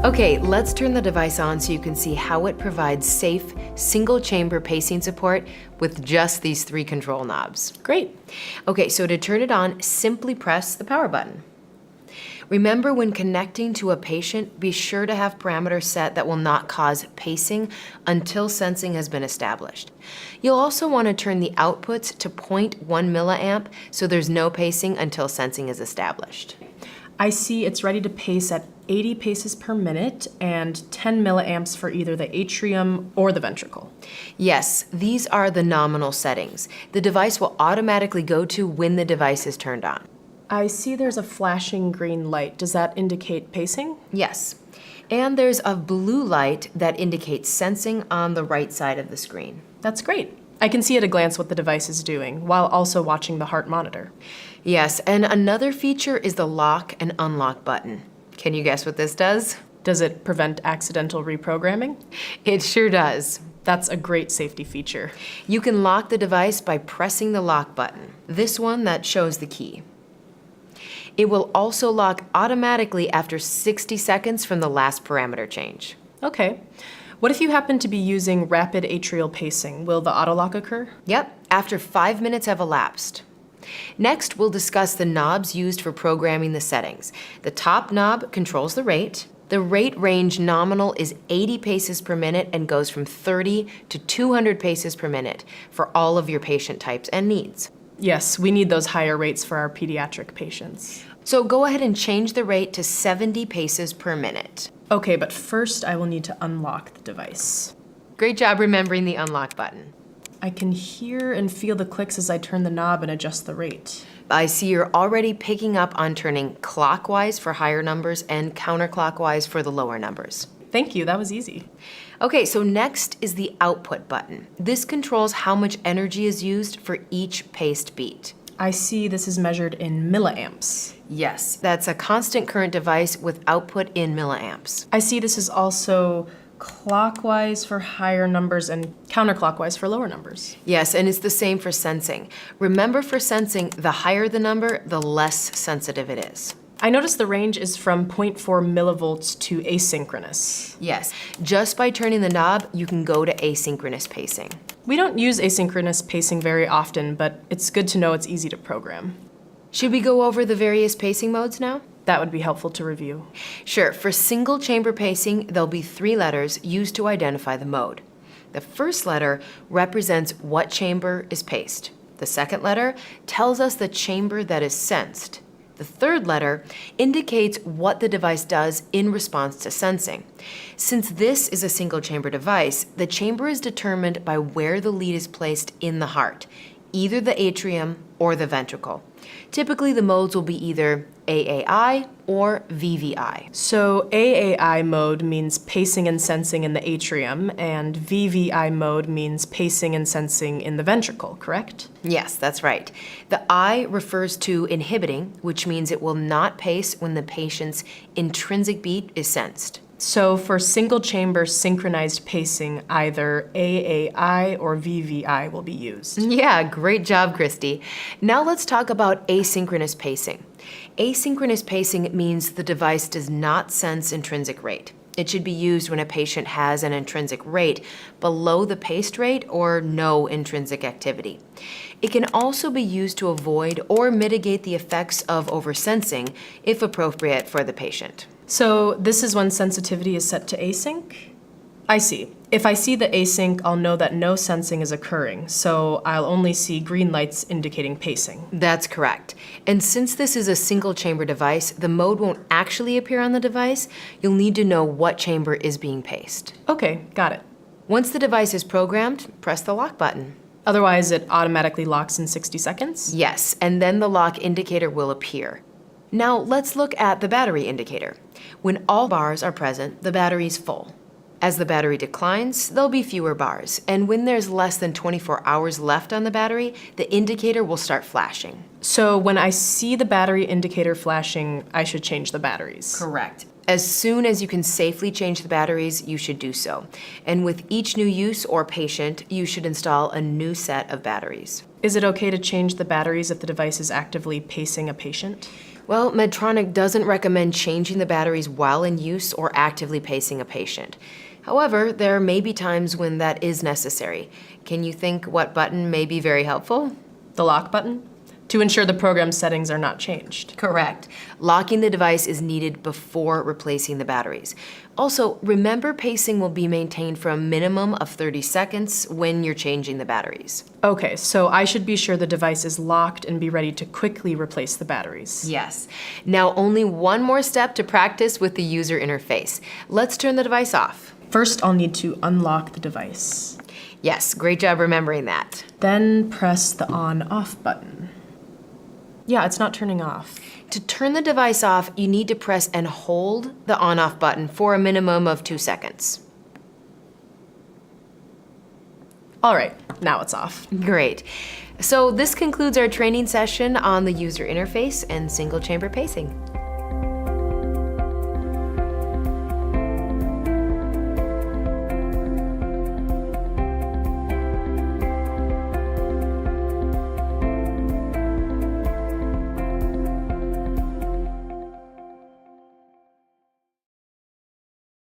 Okay, let's turn the device on so you can see how it provides safe, single-chamber pacing support with just these 3 control knobs. Great. Okay, so to turn it on, simply press the power button. Remember, when connecting to a patient, be sure to have parameters set that will not cause pacing until sensing has been established. You'll also want to turn the outputs to 0.1 milliamp so there's no pacing until sensing is established. I see it's ready to pace at 80 paces per minute and 10 milliamps for either the atrium or the ventricle. Yes, these are the nominal settings. The device will automatically go to when the device is turned on. I see there's a flashing green light. Does that indicate pacing? Yes, and there's a blue light that indicates sensing on the right side of the screen. That's great. I can see at a glance what the device is doing, while also watching the heart monitor. Yes, and another feature is the lock and unlock button. Can you guess what this does? Does it prevent accidental reprogramming? It sure does. That's a great safety feature. You can lock the device by pressing the lock button, this one that shows the key. It will also lock automatically after 60 seconds from the last parameter change. Okay. What if you happen to be using rapid atrial pacing? Will the auto lock occur? Yep, after 5 minutes have elapsed. Next, we'll discuss the knobs used for programming the settings. The top knob controls the rate. The rate range nominal is 80 paces per minute and goes from 30 to 200 paces per minute for all of your patient types and needs. Yes, we need those higher rates for our pediatric patients. So go ahead and change the rate to 70 paces per minute. Okay, but first I will need to unlock the device. Great job remembering the unlock button. I can hear and feel the clicks as I turn the knob and adjust the rate. I see you're already picking up on turning clockwise for higher numbers and counterclockwise for the lower numbers. Thank you, that was easy. Okay, so next is the output button. This controls how much energy is used for each paced beat. I see this is measured in milliamps. Yes, that's a constant current device with output in milliamps. I see this is also clockwise for higher numbers and counterclockwise for lower numbers. Yes, and it's the same for sensing. Remember, for sensing, the higher the number, the less sensitive it is. I notice the range is from 0.4 millivolts to asynchronous. Yes, just by turning the knob, you can go to asynchronous pacing. We don't use asynchronous pacing very often, but it's good to know it's easy to program. Should we go over the various pacing modes now? That would be helpful to review. Sure, for single chamber pacing, there'll be 3 letters used to identify the mode. The first letter represents what chamber is paced. The second letter tells us the chamber that is sensed. The third letter indicates what the device does in response to sensing. Since this is a single chamber device, the chamber is determined by where the lead is placed in the heart, either the atrium or the ventricle. Typically, the modes will be either AAI or VVI. So AAI mode means pacing and sensing in the atrium, and VVI mode means pacing and sensing in the ventricle, correct? Yes, that's right. The I refers to inhibiting, which means it will not pace when the patient's intrinsic beat is sensed. So for single chamber synchronized pacing, either AAI or VVI will be used. Yeah, great job, Christy. Now let's talk about asynchronous pacing. Asynchronous pacing means the device does not sense intrinsic rate. It should be used when a patient has an intrinsic rate below the paced rate or no intrinsic activity. It can also be used to avoid or mitigate the effects of oversensing if appropriate for the patient. So this is when sensitivity is set to async? I see. If I see the async, I'll know that no sensing is occurring, so I'll only see green lights indicating pacing. That's correct. And since this is a single chamber device, the mode won't actually appear on the device. You'll need to know what chamber is being paced. Okay, got it. Once the device is programmed, press the lock button. Otherwise, it automatically locks in 60 seconds? Yes, and then the lock indicator will appear. Now let's look at the battery indicator. When all bars are present, the battery is full. As the battery declines, there'll be fewer bars, and when there's less than 24 hours left on the battery, the indicator will start flashing. So when I see the battery indicator flashing, I should change the batteries? Correct. As soon as you can safely change the batteries, you should do so. And with each new use or patient, you should install a new set of batteries. Is it okay to change the batteries if the device is actively pacing a patient? Well, Medtronic doesn't recommend changing the batteries while in use or actively pacing a patient. However, there may be times when that is necessary. Can you think what button may be very helpful? The lock button? To ensure the program settings are not changed. Correct. Locking the device is needed before replacing the batteries. Also, remember pacing will be maintained for a minimum of 30 seconds when you're changing the batteries. Okay, so I should be sure the device is locked and be ready to quickly replace the batteries. Yes. Now, only one more step to practice with the user interface. Let's turn the device off. First, I'll need to unlock the device. Yes, great job remembering that. Then press the on-off button. Yeah, it's not turning off. To turn the device off, you need to press and hold the on-off button for a minimum of 2 seconds. All right, now it's off. Great. So this concludes our training session on the user interface and single chamber pacing.